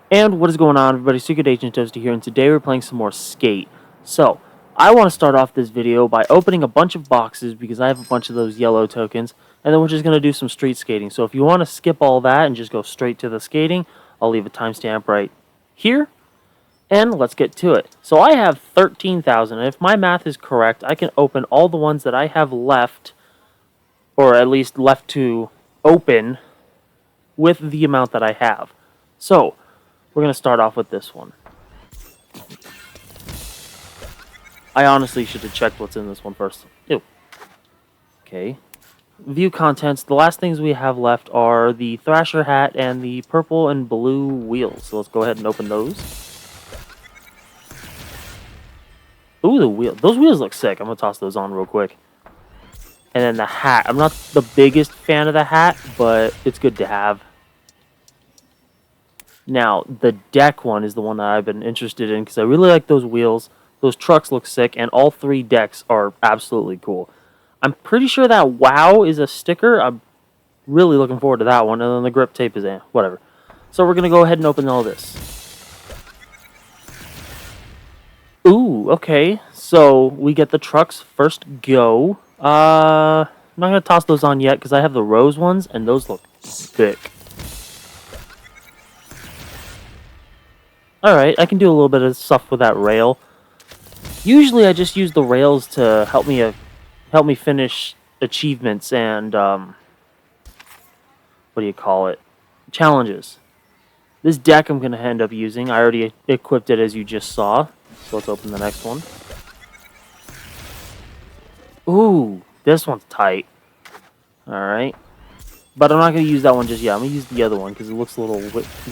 And what is going on, everybody? Secret Agent Toasty here, and today we're playing some more Skate. So, I want to start off this video by opening a bunch of boxes because I have a bunch of those yellow tokens, and then we're just going to do some street skating. So if you want to skip all that and just go straight to the skating, I'll leave a timestamp right here, and let's get to it. So I have 13,000, and if my math is correct, I can open all the ones that I have left, or at least left to open, with the amount that I have. So, we're going to start off with this one. I honestly should have checked what's in this one first. Ew. Okay. View contents. The last things we have left are the Thrasher hat and the purple and blue wheels. So let's go ahead and open those. Ooh, the wheel. Those wheels look sick. I'm going to toss those on real quick. And then the hat. I'm not the biggest fan of the hat, but it's good to have. Now, the deck one is the one that I've been interested in because I really like those wheels. Those trucks look sick, and all three decks are absolutely cool. I'm pretty sure that WoW is a sticker. I'm really looking forward to that one, and then the grip tape is whatever. So we're going to go ahead and open all this. Ooh, okay. So we get the trucks first go. I'm not going to toss those on yet because I have the rose ones, and those look sick. Alright, I can do a little bit of stuff with that rail. Usually I just use the rails to help me finish achievements and, what do you call it? Challenges. This deck I'm going to end up using. I already equipped it as you just saw. So let's open the next one. Ooh, this one's tight. Alright. But I'm not going to use that one just yet. I'm going to use the other one because it looks a little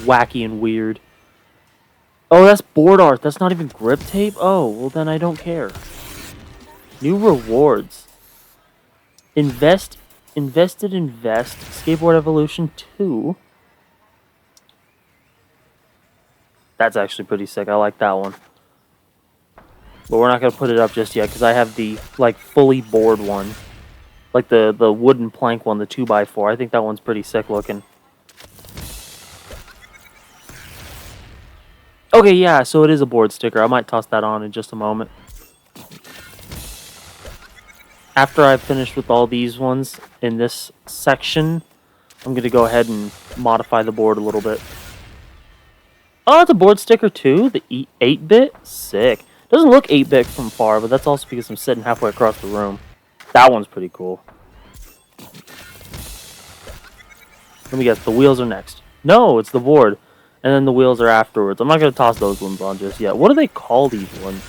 wacky and weird. Oh, that's board art. That's not even grip tape? Oh, well then I don't care. New rewards. Invest. Skateboard Evolution 2. That's actually pretty sick. I like that one. But we're not going to put it up just yet because I have the, like, fully board one. Like the wooden plank one, the 2x4. I think that one's pretty sick looking. Okay, yeah, so it is a board sticker. I might toss that on in just a moment. After I've finished with all these ones in this section, I'm going to go ahead and modify the board a little bit. Oh, it's a board sticker too? The 8-bit? Sick. Doesn't look 8-bit from far, but that's also because I'm sitting halfway across the room. That one's pretty cool. Let me guess, the wheels are next. No, it's the board. And then the wheels are afterwards. I'm not going to toss those ones on just yet. What do they call these ones?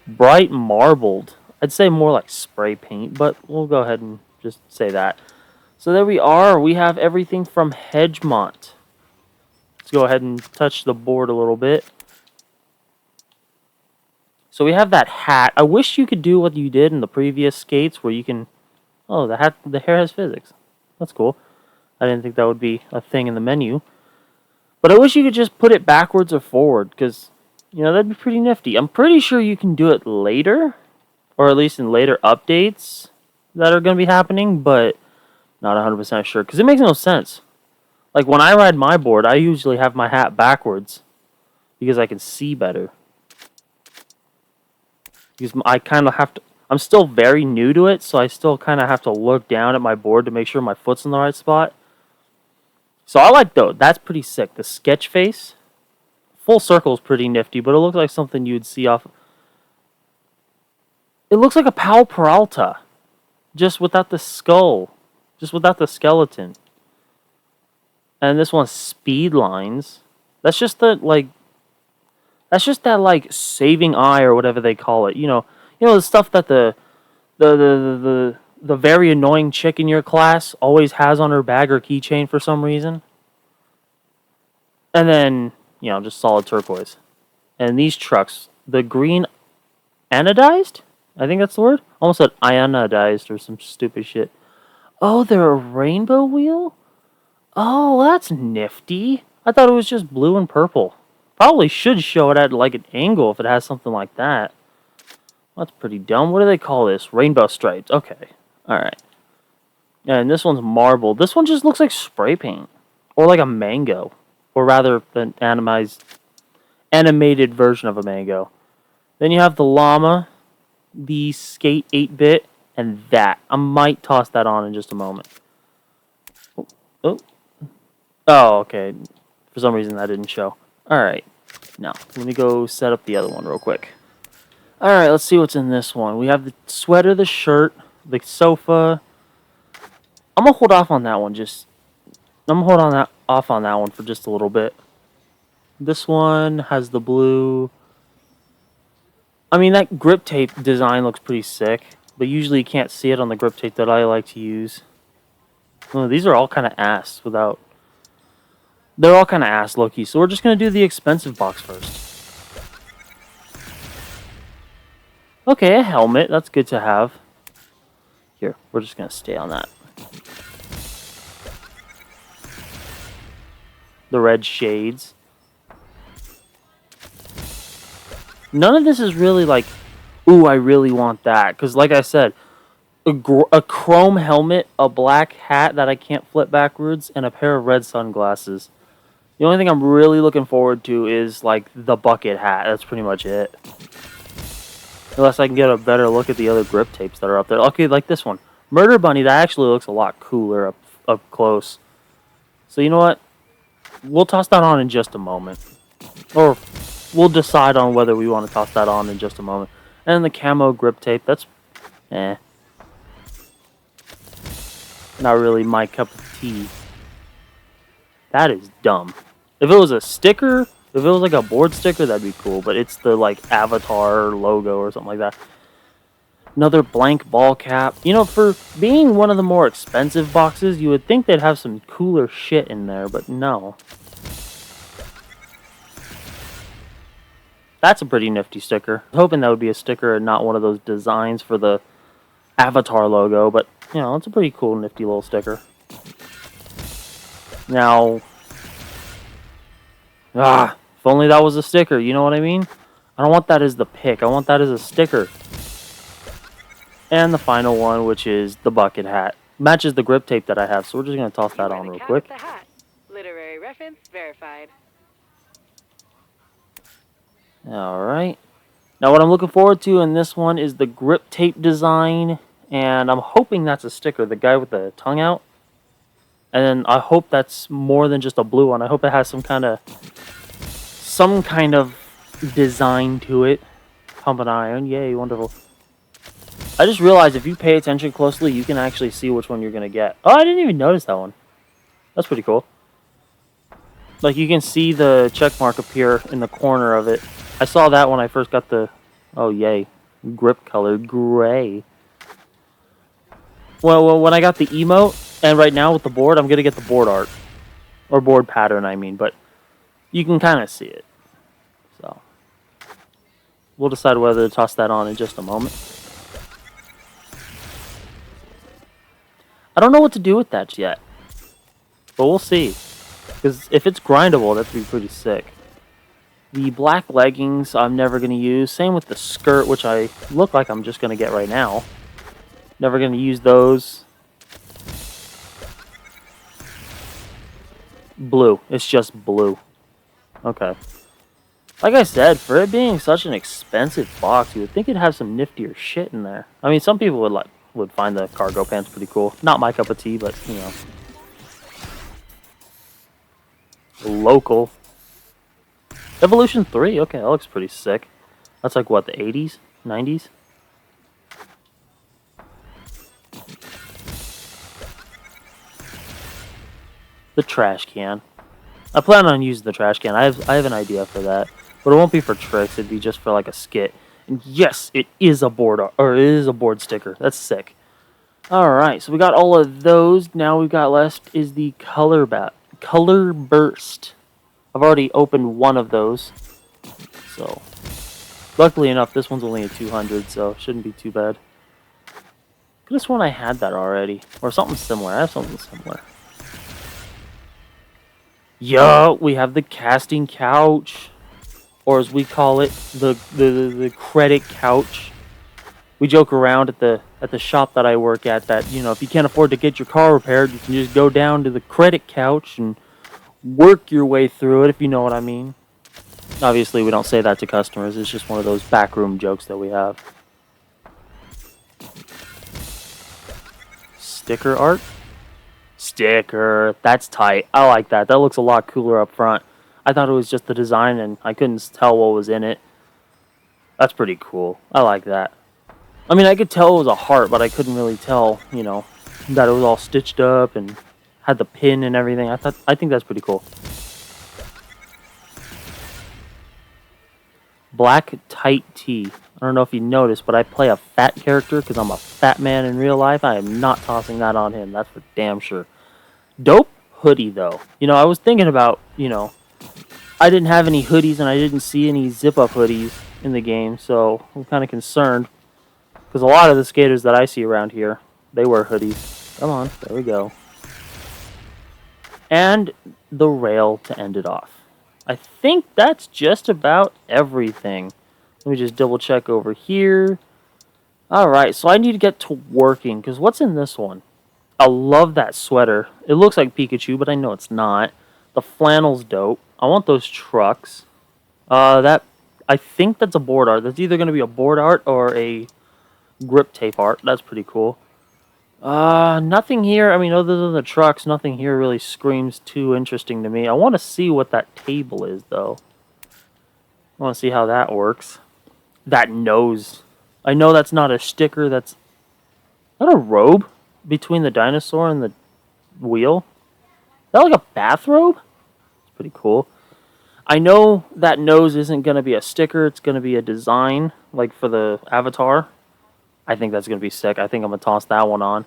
Bright marbled. I'd say more like spray paint, but we'll go ahead and just say that. So there we are. We have everything from Hedgemont. Let's go ahead and touch the board a little bit. So we have that hat. I wish you could do what you did in the previous skates where you can... Oh, the hair has physics. That's cool. I didn't think that would be a thing in the menu. But I wish you could just put it backwards or forward, because, you know, that'd be pretty nifty. I'm pretty sure you can do it later, or at least in later updates that are going to be happening, but not 100% sure, because it makes no sense. Like, when I ride my board, I usually have my hat backwards, because I can see better. Because I kind of have to... I'm still very new to it, so I still kind of have to look down at my board to make sure my foot's in the right spot. So I like those. That's pretty sick. The sketch face. Full circle is pretty nifty, but it looks like something you'd see off... It looks like a Pal Peralta. Just without the skull. Just without the skeleton. And this one's Speed Lines. That's just the, like... That's just that, like, saving eye or whatever they call it. You know the stuff that the very annoying chick in your class always has on her bag or keychain for some reason. And then, you know, just solid turquoise. And these trucks, the green anodized? I think that's the word. Almost said ionized or some stupid shit. Oh, they're a rainbow wheel? Oh, that's nifty. I thought it was just blue and purple. Probably should show it at like an angle if it has something like that. That's pretty dumb. What do they call this? Rainbow stripes. Okay. Alright. Yeah, and this one's marbled. This one just looks like spray paint. Or like a mango. or rather, the animated version of a mango. Then you have the llama, the skate 8-bit, and that. I might toss that on in just a moment. Oh, oh, oh, okay. For some reason that didn't show. Alright, now let me go set up the other one real quick. Alright, let's see what's in this one. We have the sweater, the shirt, the sofa. I'm gonna hold off on that one off on that one for just a little bit. This one has the blue. I mean, that grip tape design looks pretty sick, but usually you can't see it on the grip tape that I like to use. Oh, these are all kind of ass without... They're all kind of ass looky, so we're just going to do the expensive box first. Okay, a helmet. That's good to have. Here, we're just going to stay on that. The red shades. None of this is really like, ooh, I really want that. Because like I said, a chrome helmet, a black hat that I can't flip backwards, and a pair of red sunglasses. The only thing I'm really looking forward to is like the bucket hat. That's pretty much it. Unless I can get a better look at the other grip tapes that are up there. Okay, like this one. Murder Bunny, that actually looks a lot cooler up close. So you know what? We'll toss that on in just a moment. Or we'll decide on whether we want to toss that on in just a moment. And the camo grip tape, that's... Not really my cup of tea. That is dumb. If it was a sticker, if it was like a board sticker, that'd be cool. But it's the like avatar logo or something like that. Another blank ball cap. You know, for being one of the more expensive boxes, you would think they'd have some cooler shit in there, but no. That's a pretty nifty sticker. I was hoping that would be a sticker and not one of those designs for the avatar logo, but, you know, it's a pretty cool, nifty little sticker. Now, if only that was a sticker, you know what I mean? I don't want that as the pick, I want that as a sticker. And the final one, which is the bucket hat. Matches the grip tape that I have, so we're just going to toss that on real quick. The hat. Literary reference verified. Alright. Now what I'm looking forward to in this one is the grip tape design. And I'm hoping that's a sticker, the guy with the tongue out. And then I hope that's more than just a blue one. I hope it has some kind of design to it. Pump an iron. Yay, wonderful. I just realized if you pay attention closely, you can actually see which one you're going to get. Oh, I didn't even notice that one. That's pretty cool. Like, you can see the check mark appear in the corner of it. I saw that when I first got the... Oh, yay. Grip color gray. Well, when I got the emote, and right now with the board, I'm going to get the board art. Or board pattern, I mean. But you can kind of see it. So, we'll decide whether to toss that on in just a moment. I don't know what to do with that yet. But we'll see. Because if it's grindable, that'd be pretty sick. The black leggings I'm never going to use. Same with the skirt, which I look like I'm just going to get right now. Never going to use those. Blue. It's just blue. Okay. Like I said, for it being such an expensive box, you would think it'd have some niftier shit in there. I mean, some people would find the cargo pants pretty cool. Not my cup of tea, but, you know. Local. Evolution 3, okay, that looks pretty sick. That's like, what, the 80s? 90s? The trash can. I plan on using the trash can. I have an idea for that. But it won't be for tricks, it'd be just for like a skit. And yes, it is a board sticker. That's sick. Alright, so we got all of those. Now we've got left is the color burst. I've already opened one of those. So, luckily enough, this one's only a 200, so it shouldn't be too bad. Could have sworn I had that already. Or something similar. I have something similar. Yo, we have the casting couch. Or as we call it, the credit couch. We joke around at the shop that I work at that, you know, if you can't afford to get your car repaired, you can just go down to the credit couch and work your way through it, if you know what I mean. Obviously, we don't say that to customers. It's just one of those backroom jokes that we have. Sticker art? Sticker. That's tight. I like that. That looks a lot cooler up front. I thought it was just the design, and I couldn't tell what was in it. That's pretty cool. I like that. I mean, I could tell it was a heart, but I couldn't really tell, you know, that it was all stitched up and had the pin and everything. I think that's pretty cool. Black tight tee. I don't know if you noticed, but I play a fat character because I'm a fat man in real life. I am not tossing that on him. That's for damn sure. Dope hoodie, though. You know, I was thinking about, you know, I didn't have any hoodies and I didn't see any zip-up hoodies in the game, so I'm kind of concerned. Because a lot of the skaters that I see around here, they wear hoodies. Come on, there we go. And the rail to end it off. I think that's just about everything. Let me just double check over here. Alright, so I need to get to working, because what's in this one? I love that sweater. It looks like Pikachu, but I know it's not. The flannel's dope. I want those trucks. I think that's a board art. That's either going to be a board art or a grip tape art. That's pretty cool. Nothing here. I mean, other than the trucks, nothing here really screams too interesting to me. I want to see what that table is, though. I want to see how that works. That nose. I know that's not a sticker. That's... Is that a robe between the dinosaur and the wheel? Is that like a bathrobe? It's pretty cool. I know that nose isn't going to be a sticker. It's going to be a design, like for the avatar. I think that's going to be sick. I think I'm going to toss that one on.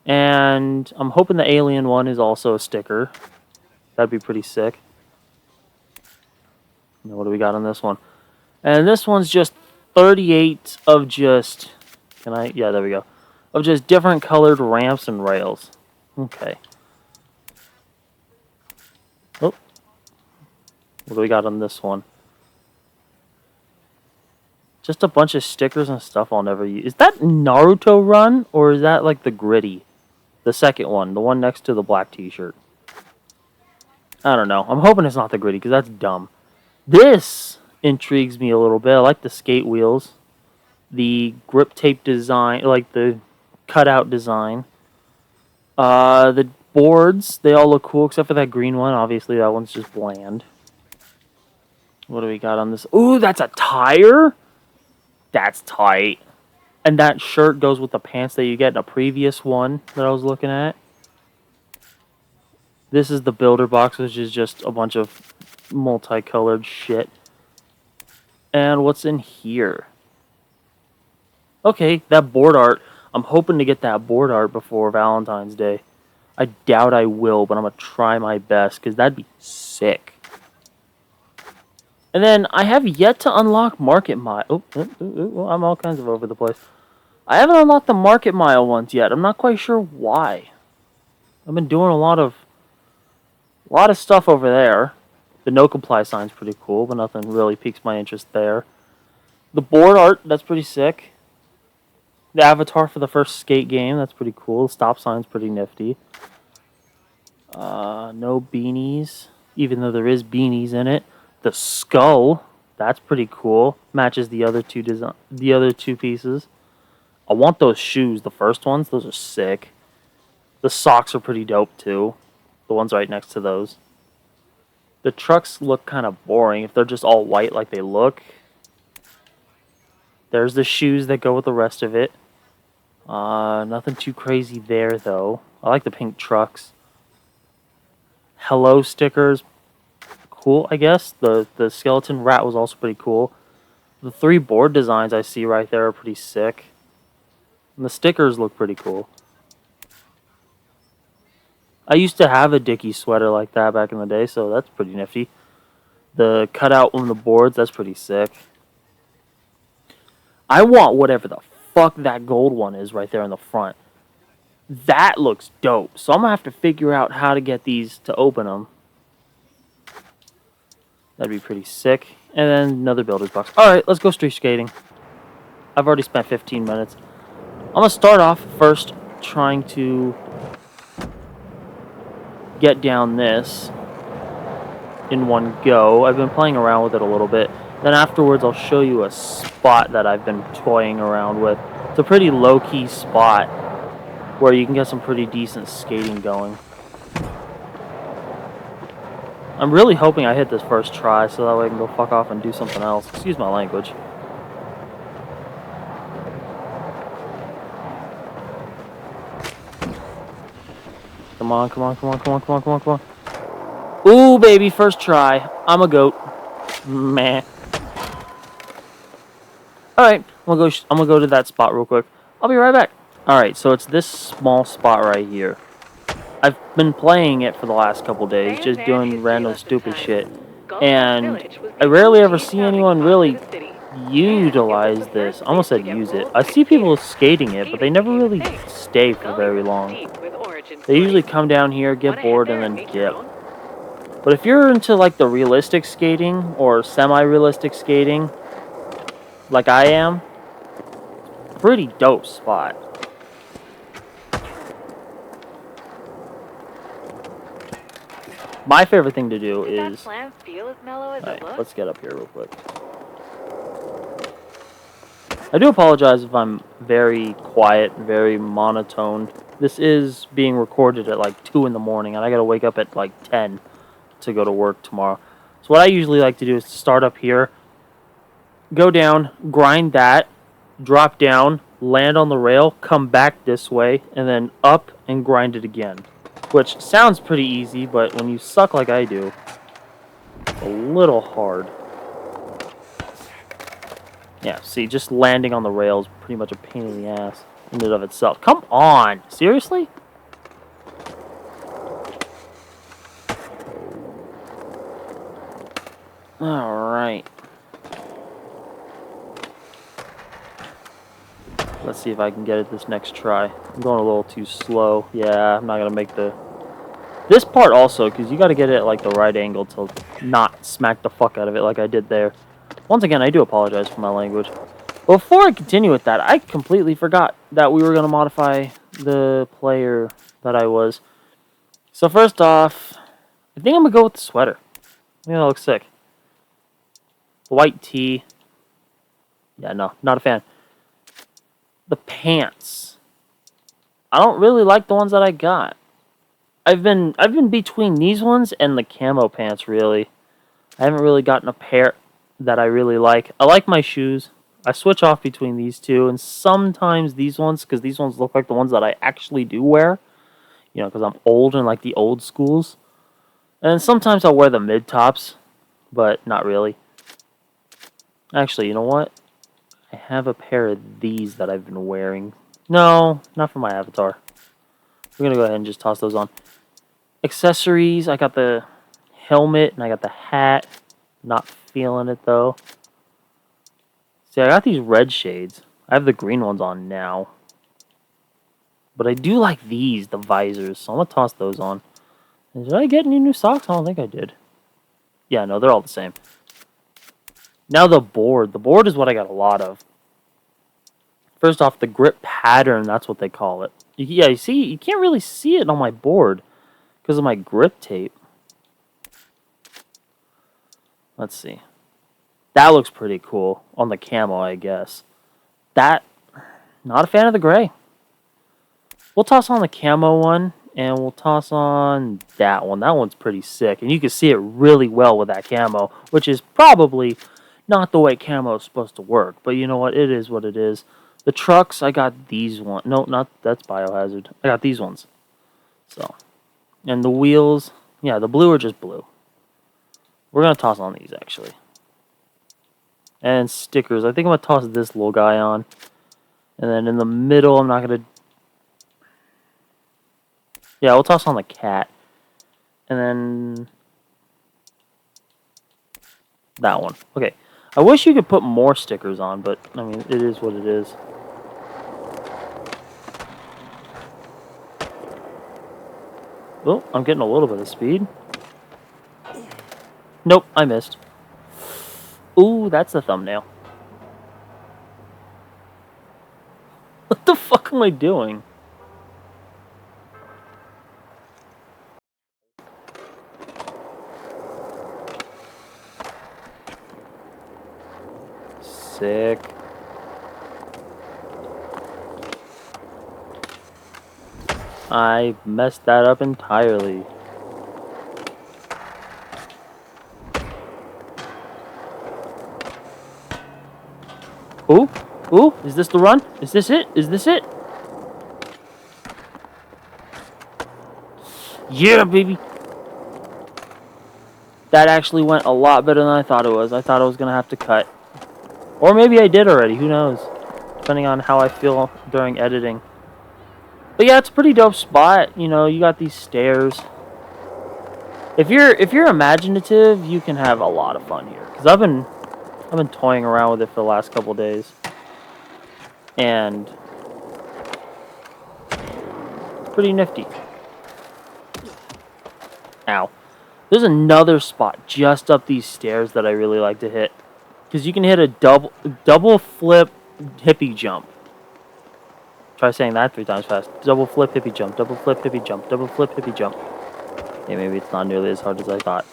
And I'm hoping the alien one is also a sticker. That'd be pretty sick. Now, what do we got on this one? And this one's just 38 of just... Can I? Yeah, there we go. Of just different colored ramps and rails. Okay. Oh. What do we got on this one? Just a bunch of stickers and stuff I'll never use. Is that Naruto Run? Or is that like the Gritty? The second one. The one next to the black t-shirt. I don't know. I'm hoping it's not the Gritty because that's dumb. This intrigues me a little bit. I like the skate wheels. The grip tape design. Like the cutout design. The boards. They all look cool except for that green one. Obviously that one's just bland. What do we got on this? Ooh, that's a tire? That's tight. And that shirt goes with the pants that you get in a previous one that I was looking at. This is the builder box, which is just a bunch of multicolored shit. And what's in here? Okay, that board art. I'm hoping to get that board art before Valentine's Day. I doubt I will, but I'm going to try my best, because that'd be sick. And then I have yet to unlock Market Mile. I'm all kinds of over the place. I haven't unlocked the Market Mile ones yet. I'm not quite sure why. I've been doing a lot of stuff over there. The no comply sign's pretty cool, but nothing really piques my interest there. The board art, that's pretty sick. The avatar for the first skate game, that's pretty cool. The stop sign's pretty nifty. No beanies, even though there is beanies in it. The skull, that's pretty cool. Matches the other two pieces. I want those shoes, the first ones. Those are sick. The socks are pretty dope too. The ones right next to those. The trucks look kind of boring if they're just all white like they look. There's the shoes that go with the rest of it. Nothing too crazy there though. I like the pink trucks. Hello stickers. Cool, I guess. The skeleton rat was also pretty cool. The 3 board designs I see right there are pretty sick. And the stickers look pretty cool. I used to have a Dickie sweater like that back in the day, so that's pretty nifty. The cutout on the boards, that's pretty sick. I want whatever the fuck that gold one is right there in the front. That looks dope. So I'm going to have to figure out how to get these to open them. That'd be pretty sick. And then another builder's box. Alright, let's go street skating. I've already spent 15 minutes. I'm going to start off first trying to get down this. in one go. I've been playing around with it a little bit. Then afterwards, I'll show you a spot that I've been toying around with. It's a pretty low-key spot where you can get some pretty decent skating going. I'm really hoping I hit this first try so that way I can go fuck off and do something else. Excuse my language. Come on, come on, come on, come on, come on, come on, come on. Ooh, baby, first try. I'm a goat. Meh. Alright, I'm gonna go to that spot real quick. I'll be right back. Alright, so it's this small spot right here. I've been playing it for the last couple days, just doing random stupid shit. And I rarely ever see anyone really utilize this. I almost said use it. I see people skating it, but they never really stay for very long. They usually come down here, get bored, and then dip. But if you're into like the realistic skating or semi-realistic skating, like I am, pretty dope spot. My favorite thing to do is... Alright, let's get up here real quick. I do apologize if I'm very quiet, very monotone. This is being recorded at like 2 in the morning, and I gotta wake up at like 10 to go to work tomorrow. So what I usually like to do is start up here, go down, grind that, drop down, land on the rail, come back this way, and then up and grind it again. Which sounds pretty easy, but when you suck like I do, it's a little hard. Yeah, see, just landing on the rail is pretty much a pain in the ass in and of itself. Come on! Seriously? Alright. Let's see if I can get it this next try. I'm going a little too slow. Yeah, I'm not going to make the... This part also, because you got to get it at like the right angle to not smack the fuck out of it like I did there. Once again, I do apologize for my language. Before I continue with that, I completely forgot that we were going to modify the player that I was. So first off, I think I'm going to go with the sweater. I think that looks sick. White tee. Yeah, no, not a fan. The pants. I don't really like the ones that I got. I've been between these ones and the camo pants, really. I haven't really gotten a pair that I really like. I like my shoes. I switch off between these two, and sometimes these ones, because these ones look like the ones that I actually do wear. You know, because I'm old and like the old schools. And sometimes I'll wear the mid-tops, but not really. Actually, you know what? I have a pair of these that I've been wearing. No, not for my avatar. We're going to go ahead and just toss those on. Accessories, I got the helmet and I got the hat. Not feeling it, though. See, I got these red shades. I have the green ones on now. But I do like these, the visors, so I'm going to toss those on. And did I get any new socks? I don't think I did. Yeah, no, they're all the same. Now the board. The board is what I got a lot of. First off, the grip pattern, that's what they call it. Yeah, you see, you can't really see it on my board because of my grip tape. Let's see. That looks pretty cool on the camo, I guess. That, not a fan of the gray. We'll toss on the camo one, and we'll toss on that one. That one's pretty sick, and you can see it really well with that camo, which is probably not the way camo is supposed to work. But you know what? It is what it is. The trucks, I got these ones. No, not that's Biohazard. I got these ones. So, and the wheels, yeah, the blue are just blue. We're going to toss on these, actually. And stickers. I think I'm going to toss this little guy on. And then in the middle, I'm not going to... Yeah, we'll toss on the cat. And then... that one. Okay. I wish you could put more stickers on, but, I mean, it is what it is. Oh, I'm getting a little bit of speed. Nope, I missed. Ooh, that's the thumbnail. What the fuck am I doing? Sick. I messed that up entirely. Ooh, ooh, is this the run? Is this it? Is this it? Yeah, baby. That actually went a lot better than I thought it was. I thought I was gonna have to cut. Or maybe I did already, who knows? Depending on how I feel during editing. But yeah, it's a pretty dope spot. You know, you got these stairs. If you're imaginative, you can have a lot of fun here. Cause I've been toying around with it for the last couple days. And it's pretty nifty. Ow. There's another spot just up these stairs that I really like to hit. Because you can hit a double flip hippie jump. Try saying that 3 times fast. Double flip hippie jump, double flip hippie jump, double flip hippie jump. Yeah, maybe it's not nearly as hard as I thought.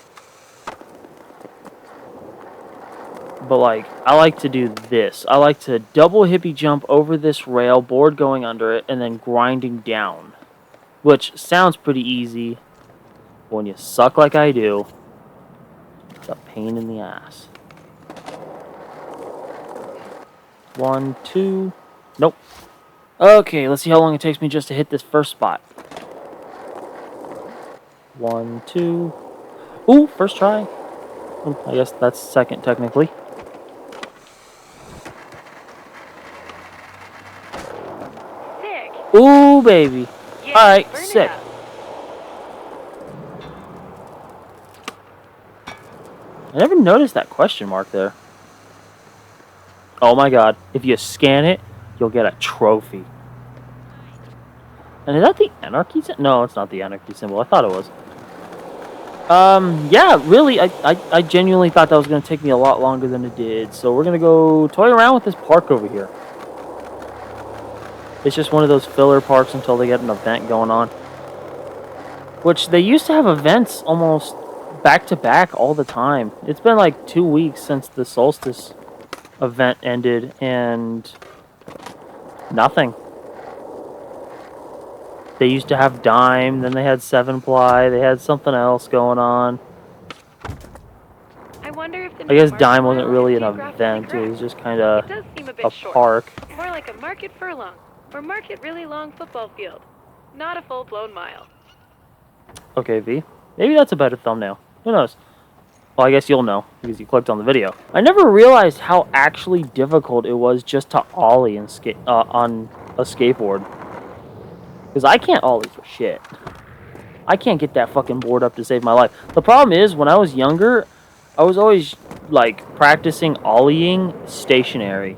But like, I like to do this. I like to double hippie jump over this rail, board going under it, and then grinding down. Which sounds pretty easy. But when you suck like I do, it's a pain in the ass. 1, 2. Nope. Okay, let's see how long it takes me just to hit this first spot. 1, 2. Ooh, first try. I guess that's second, technically. Sick. Ooh, baby. Yeah, Alright, burn it sick. up. I never noticed that question mark there. Oh my god. If you scan it, you'll get a trophy. And is that the anarchy symbol? No, it's not the anarchy symbol. I thought it was. Yeah, really, I genuinely thought that was going to take me a lot longer than it did. So we're going to go toy around with this park over here. It's just one of those filler parks until they get an event going on. Which, they used to have events almost back-to-back all the time. It's been like 2 weeks since the Solstice event ended, and nothing. They used to have Dime, then they had 7-Ply, they had something else going on. I wonder if the I guess new Dime market wasn't mile really is an geographically event, it correct. was just kind of It does seem a bit a short. park. More like a market furlong, or market really long football field. Not a full-blown mile. Okay, V. Maybe that's a better thumbnail. Who knows? Well, I guess you'll know, because you clicked on the video. I never realized how actually difficult it was just to ollie and on a skateboard. Because I can't ollie for shit. I can't get that fucking board up to save my life. The problem is, when I was younger, I was always, like, practicing ollieing stationary.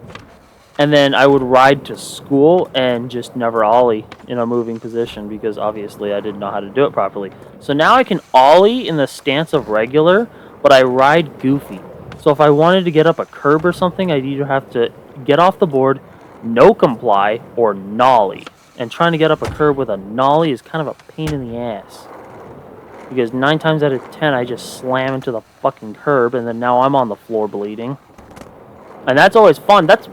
And then I would ride to school and just never ollie in a moving position because obviously I didn't know how to do it properly. So now I can ollie in the stance of regular, but I ride goofy. So if I wanted to get up a curb or something, I'd either have to get off the board, no comply, or nollie. And trying to get up a curb with a nollie is kind of a pain in the ass. Because 9 times out of 10, I just slam into the fucking curb, and then now I'm on the floor bleeding. And that's always fun. That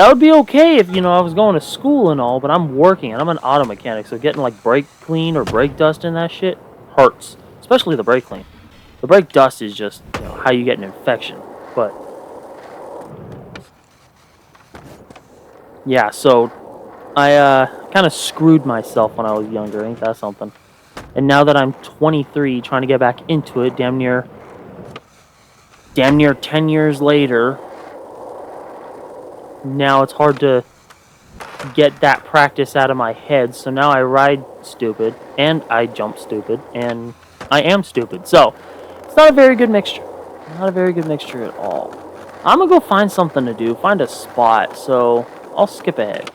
would be okay if, you know, I was going to school and all, but I'm working, and I'm an auto mechanic, so getting, like, brake clean or brake dust in that shit hurts. Especially the brake clean. The brake dust is just, you know, how you get an infection. But yeah, so I kind of screwed myself when I was younger, ain't that something? And now that I'm 23, trying to get back into it, damn near 10 years later, now it's hard to get that practice out of my head. So now I ride stupid, and I jump stupid, and I am stupid. So it's not a very good mixture. Not a very good mixture at all. I'm gonna go find something to do, find a spot, so I'll skip ahead.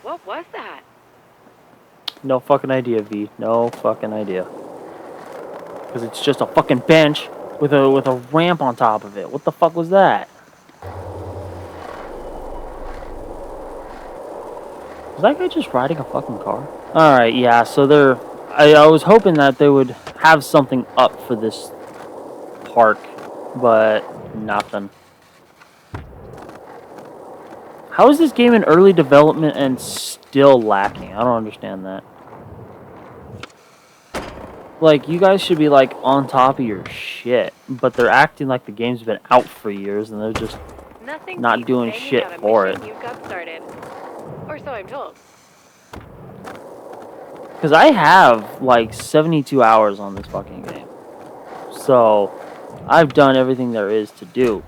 What was that? No fucking idea, V. No fucking idea. Because it's just a fucking bench with a ramp on top of it. What the fuck was that? Was that guy just riding a fucking car? Alright, yeah, so I was hoping that they would have something up for this park, but nothing. How is this game in early development and still lacking? I don't understand that. Like, you guys should be, like, on top of your shit, but they're acting like the game's been out for years and they're just Nothing not beats doing banging shit out a for it. mission you've got started. Or so I'm told. Because I have, like, 72 hours on this fucking game. So, I've done everything there is to do.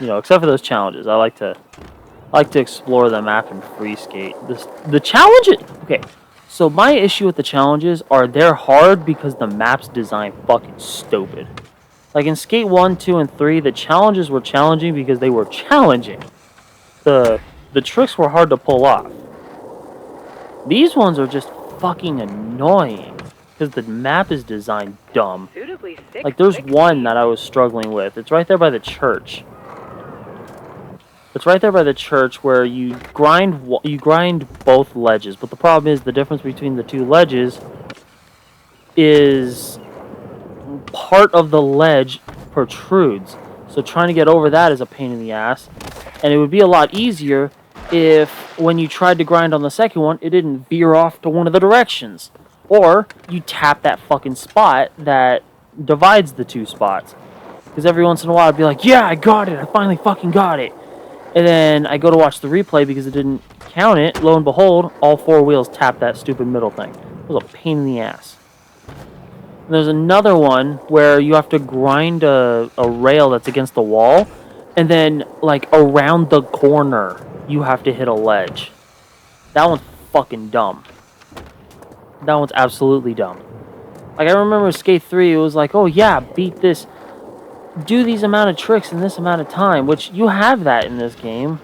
You know, except for those challenges. I like to explore the map and free skate. The challenges... Okay, so my issue with the challenges are they're hard because the map's designed fucking stupid. Like in Skate 1, 2, and 3, the challenges were challenging because they were challenging. The tricks were hard to pull off. These ones are just fucking annoying because the map is designed dumb. Suitably thick, Like there's quick one speed. that I was struggling with. It's right there by the church. It's right there by the church where you grind both ledges, but the problem is the difference between the two ledges is part of the ledge protrudes. So trying to get over that is a pain in the ass. And it would be a lot easier if when you tried to grind on the second one, it didn't veer off to one of the directions. Or you tap that fucking spot that divides the two spots. Because every once in a while I'd be like, yeah, I got it. I finally fucking got it. And then I go to watch the replay because it didn't count it. Lo and behold, all four wheels tap that stupid middle thing. It was a pain in the ass. And there's another one where you have to grind a rail that's against the wall. And then, like, around the corner, you have to hit a ledge. That one's fucking dumb. That one's absolutely dumb. Like, I remember Skate 3, it was like, oh yeah, beat this. Do these amount of tricks in this amount of time, which you have that in this game.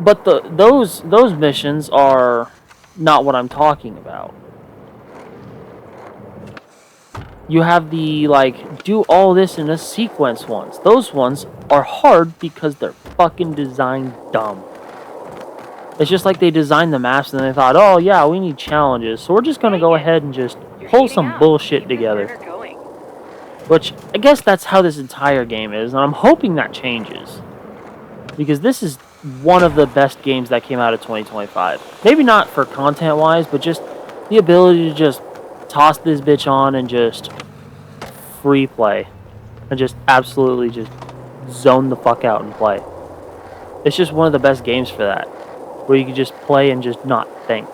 But those missions are not what I'm talking about. You have the, like, do all this in a sequence ones. Those ones are hard because they're fucking designed dumb. It's just like they designed the maps and they thought, oh yeah, we need challenges, so we're just gonna go ahead and just pull some bullshit together. Which, I guess that's how this entire game is, and I'm hoping that changes. Because this is one of the best games that came out of 2025. Maybe not for content-wise, but just the ability to just toss this bitch on and just free play. And just absolutely just zone the fuck out and play. It's just one of the best games for that. Where you can just play and just not think.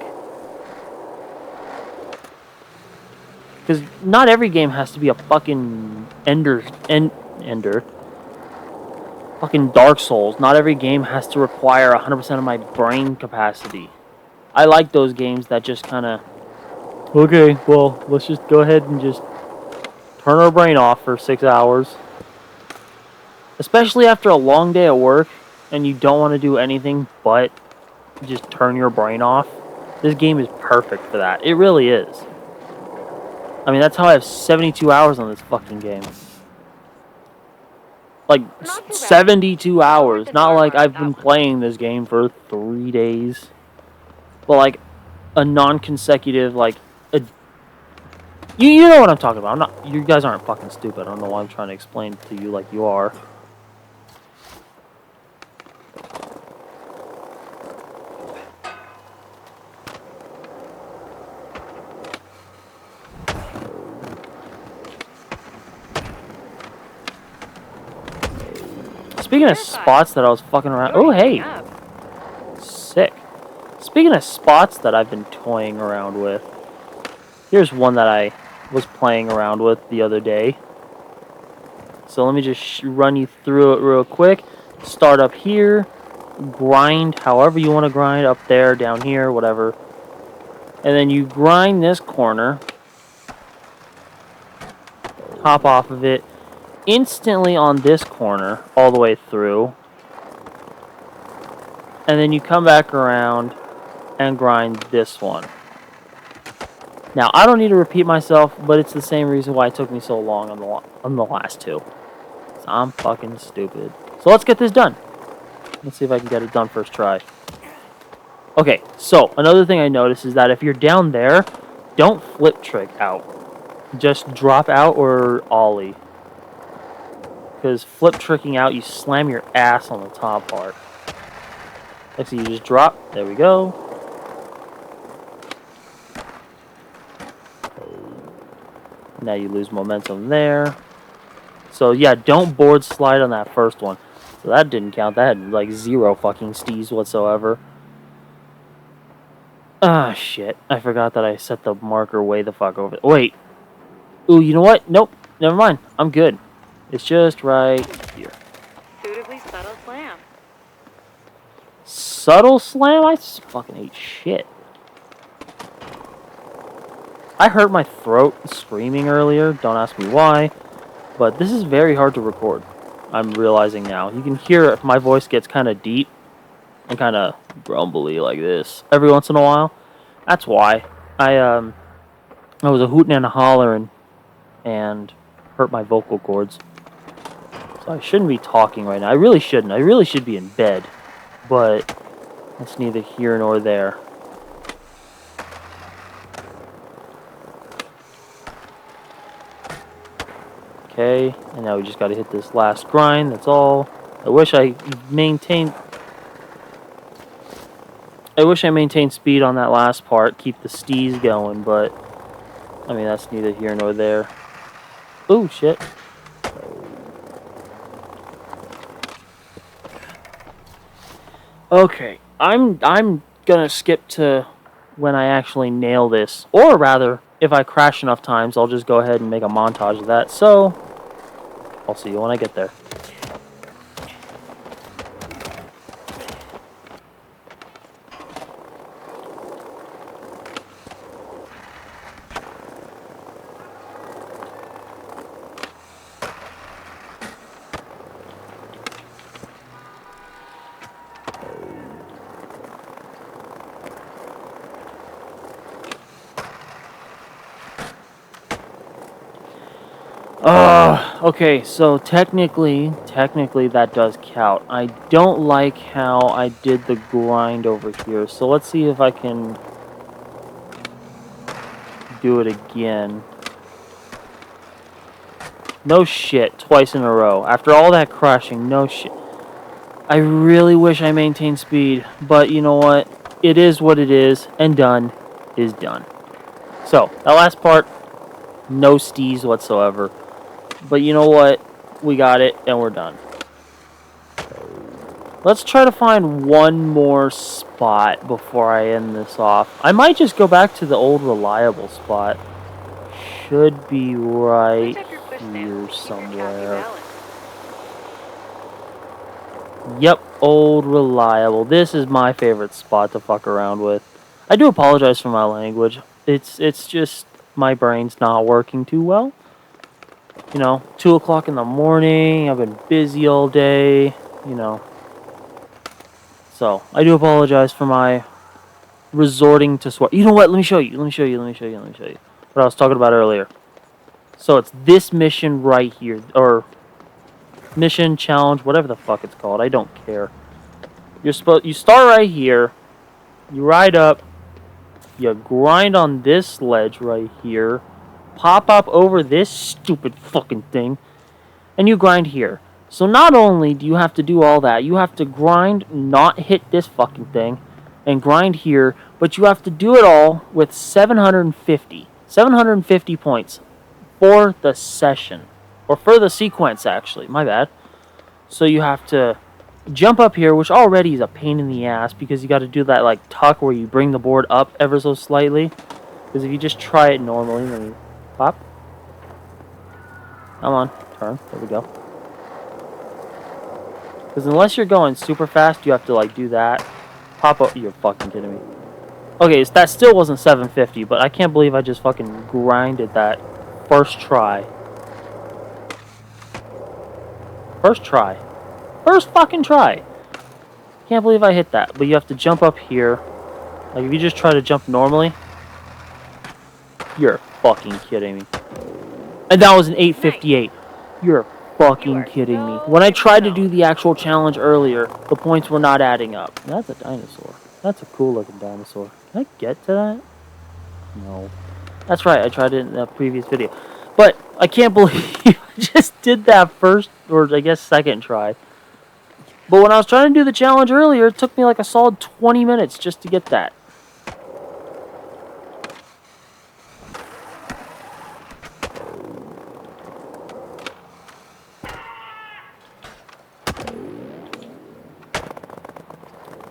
Because not every game has to be a fucking Ender. Fucking Dark Souls. Not every game has to require 100% of my brain capacity. I like those games that just kind of... Okay, well, let's just go ahead and just turn our brain off for 6 hours. Especially after a long day at work and you don't want to do anything but just turn your brain off. This game is perfect for that. It really is. I mean, that's how I have 72 hours on this fucking game. Like, 72 hours. Not like I've been playing this game for 3 days. But, like, a non-consecutive, like... You know what I'm talking about. I'm not... You guys aren't fucking stupid. I don't know why I'm trying to explain to you like you are. Speaking of spots that I was fucking around... Oh, hey! Sick. Speaking of spots that I've been toying around with, here's one that I was playing around with the other day. So let me just run you through it real quick. Start up here, grind however you want to grind, up there, down here, whatever. And then you grind this corner, hop off of it, instantly on this corner, all the way through. And then you come back around and grind this one. Now, I don't need to repeat myself, but it's the same reason why it took me so long on the last two. So I'm fucking stupid. So let's get this done. Let's see if I can get it done first try. Okay, so another thing I noticed is that if you're down there, don't flip trick out. just drop out or ollie. Because flip tricking out, you slam your ass on the top part. Next, you just drop. There we go. Now you lose momentum there. So yeah, don't board slide on that first one. So that didn't count. That had like 0 fucking stees whatsoever. Ah, shit. I forgot that I set the marker way the fuck over. Wait. Ooh, you know what? Nope. Never mind. I'm good. It's just right here. Suitably subtle slam. Subtle slam? I fucking ate shit. I hurt my throat screaming earlier. Don't ask me why. But this is very hard to record. I'm realizing now. You can hear if my voice gets kind of deep and kind of grumbly like this every once in a while. That's why. I was a hooting and a hollering and hurt my vocal cords. So I shouldn't be talking right now. I really shouldn't. I really should be in bed. But that's neither here nor there. Okay, and now we just gotta hit this last grind, that's all. I wish I maintained speed on that last part, keep the stees going, but I mean that's neither here nor there. Ooh, shit. Okay, I'm gonna skip to when I actually nail this, or rather, if I crash enough times, I'll just go ahead and make a montage of that. So, I'll see you when I get there. Okay, so technically that does count. I don't like how I did the grind over here, so let's see if I can do it again. No shit, twice in a row. After all that crashing, no shit. I really wish I maintained speed, but you know what? It is what it is, and done is done. So, that last part, no stees whatsoever. But you know what? We got it, and we're done. Let's try to find one more spot before I end this off. I might just go back to the old reliable spot. Should be right here somewhere. Yep, old reliable. This is my favorite spot to fuck around with. I do apologize for my language. It's just my brain's not working too well. You know, 2 o'clock in the morning, I've been busy all day, you know. So, I do apologize for my resorting to swear. You know what? Let me show you. What I was talking about earlier. So, it's this mission right here. Or, mission, challenge, whatever the fuck it's called. I don't care. You start right here. You ride up. You grind on this ledge right here. Pop up over this stupid fucking thing, and you grind here. So not only do you have to do all that, you have to grind, not hit this fucking thing, and grind here, but you have to do it all with 750 points for the session, or for the sequence actually, my bad. So you have to jump up here, which already is a pain in the ass, because you got to do that like tuck where you bring the board up ever so slightly, because if you just try it normally, let me pop. Come on, turn. There we go. Because unless you're going super fast, you have to like do that. Pop up. You're fucking kidding me. Okay, so that still wasn't 750, but I can't believe I just fucking grinded that first try. First fucking try. Can't believe I hit that. But you have to jump up here. Like if you just try to jump normally, you're fucking kidding me. And that was an 858. You're fucking kidding me. When I tried to do the actual challenge earlier, the points were not adding up. That's a dinosaur. That's a cool looking dinosaur. Can I get to that? No. That's right, I tried it in the previous video. But I can't believe I just did that first, or I guess second try. But when I was trying to do the challenge earlier, it took me like a solid 20 minutes just to get that.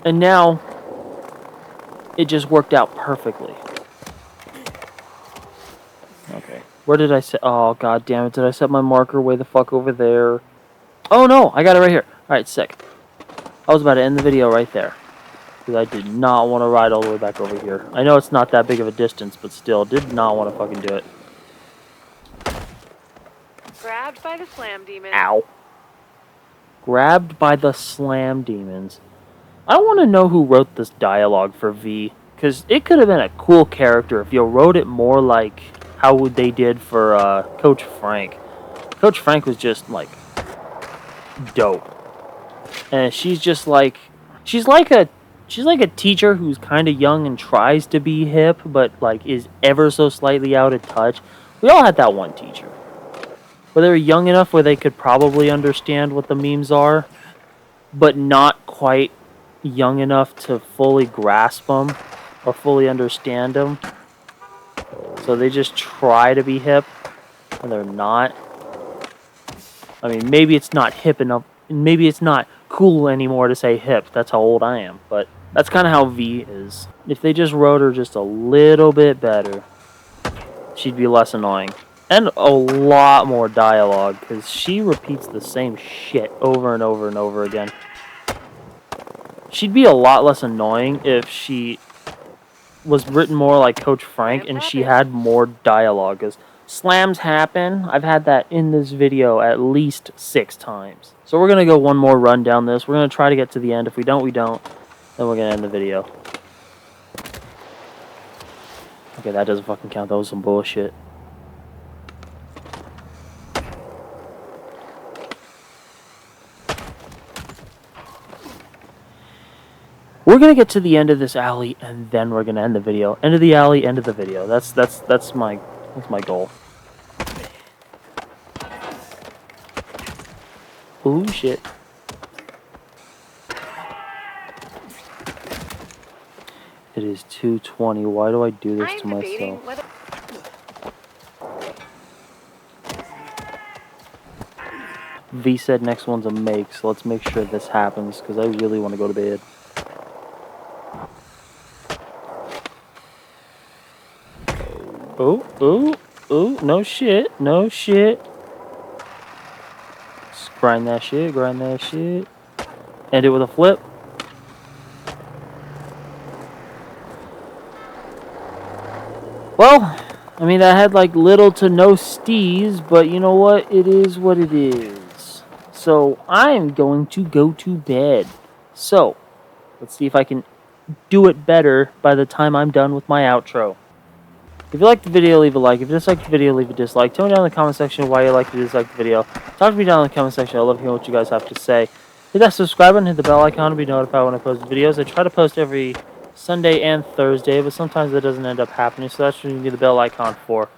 And now, it just worked out perfectly. Okay. Where did I set? Oh, god damn it. Did I set my marker way the fuck over there? Oh, no. I got it right here. Alright, sick. I was about to end the video right there. Because I did not want to ride all the way back over here. I know it's not that big of a distance, but still, did not want to fucking do it. Grabbed by the slam demon. Ow. Grabbed by the slam demons. I want to know who wrote this dialogue for V. Because it could have been a cool character if you wrote it more like how they did for Coach Frank. Coach Frank was just, like, dope. And she's just like... She's like a teacher who's kind of young and tries to be hip, but, like, is ever so slightly out of touch. We all had that one teacher. Where they were young enough where they could probably understand what the memes are, but not quite young enough to fully grasp them or fully understand them. So they just try to be hip, and they're not. I mean, maybe it's not hip enough, maybe it's not cool anymore to say hip. That's how old I am, but that's kind of how V is. If they just wrote her just a little bit better, she'd be less annoying. And a lot more dialogue, because she repeats the same shit over and over and over again. She'd be a lot less annoying if she was written more like Coach Frank and she had more dialogue. Because slams happen. I've had that in this video at least 6 times. So we're going to go one more run down this. We're going to try to get to the end. If we don't, we don't. Then we're going to end the video. Okay, that doesn't fucking count. That was some bullshit. We're gonna get to the end of this alley, and then we're gonna end the video. End of the alley, end of the video. That's my goal. Ooh, shit. It is 2:20. Why do I do this to myself? V said next one's a make, so let's make sure this happens, because I really want to go to bed. Ooh, no shit, no shit. Just grind that shit, End it with a flip. Well, I mean, that had like little to no stees, but you know what? It is what it is. So, I'm going to go to bed. So, let's see if I can do it better by the time I'm done with my outro. If you liked the video, leave a like. If you disliked the video, leave a dislike. Tell me down in the comment section why you liked or disliked the video. Talk to me down in the comment section. I love hearing what you guys have to say. Hit that subscribe button, hit the bell icon to be notified when I post videos. I try to post every Sunday and Thursday, but sometimes that doesn't end up happening, so that's what you need the bell icon for.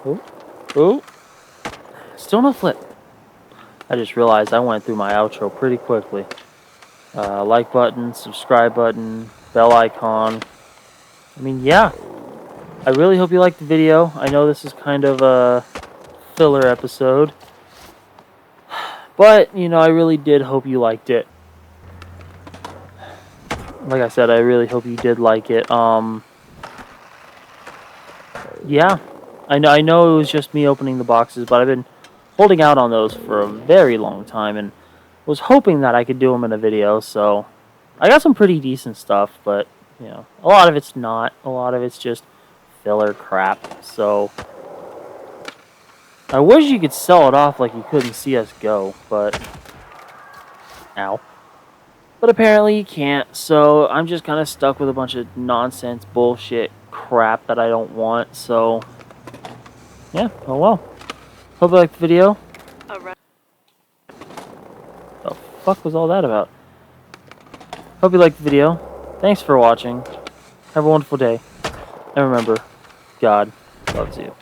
Ooh. Still no flip. I just realized I went through my outro pretty quickly. Like button, subscribe button, bell icon. I mean, yeah. I really hope you liked the video. I know this is kind of a filler episode. But, you know, I really did hope you liked it. Like I said, I really hope you did like it. Yeah. I know it was just me opening the boxes, but I've been holding out on those for a very long time and was hoping that I could do them in a video, so I got some pretty decent stuff, but, you know, a lot of it's not. A lot of it's just filler crap, so I wish you could sell it off like you couldn't see us go, but ow. But apparently you can't, so I'm just kind of stuck with a bunch of nonsense bullshit crap that I don't want, so yeah, oh well. Hope you liked the video. The fuck was all that about? Hope you liked the video. Thanks for watching. Have a wonderful day. And remember, God loves you.